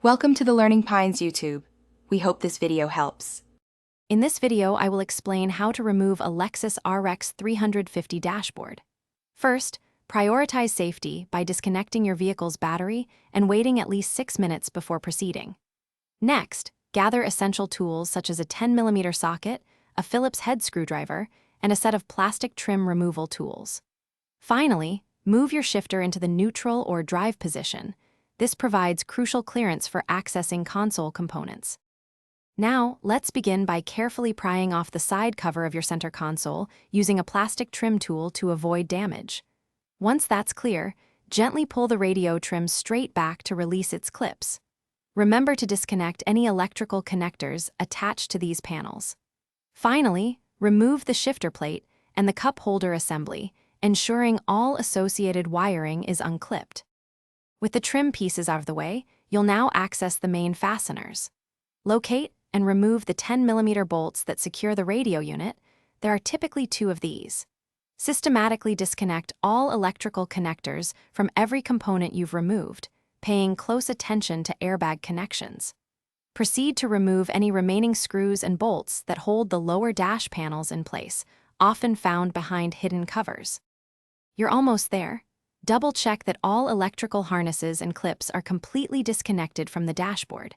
Welcome to the Learning Pines YouTube. We hope this video helps. In this video, I will explain how to remove a Lexus RX 350 dashboard. First, prioritize safety by disconnecting your vehicle's battery and waiting at least 6 minutes before proceeding. Next, gather essential tools such as a 10mm socket, a Phillips head screwdriver, and a set of plastic trim removal tools. Finally, move your shifter into the neutral or drive position. This provides crucial clearance for accessing console components. Now, let's begin by carefully prying off the side cover of your center console using a plastic trim tool to avoid damage. Once that's clear, gently pull the radio trim straight back to release its clips. Remember to disconnect any electrical connectors attached to these panels. Finally, remove the shifter plate and the cup holder assembly, ensuring all associated wiring is unclipped. With the trim pieces out of the way, you'll now access the main fasteners. Locate and remove the 10mm bolts that secure the radio unit. There are typically 2 of these. Systematically disconnect all electrical connectors from every component you've removed, paying close attention to airbag connections. Proceed to remove any remaining screws and bolts that hold the lower dash panels in place, often found behind hidden covers. You're almost there. Double-check that all electrical harnesses and clips are completely disconnected from the dashboard.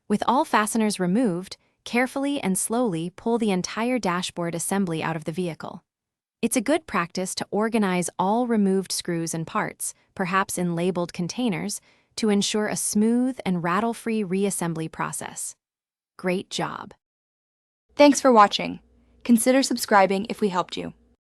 With all fasteners removed, carefully and slowly pull the entire dashboard assembly out of the vehicle. It's a good practice to organize all removed screws and parts, perhaps in labeled containers, to ensure a smooth and rattle-free reassembly process. Great job! Thanks for watching. Consider subscribing if we helped you.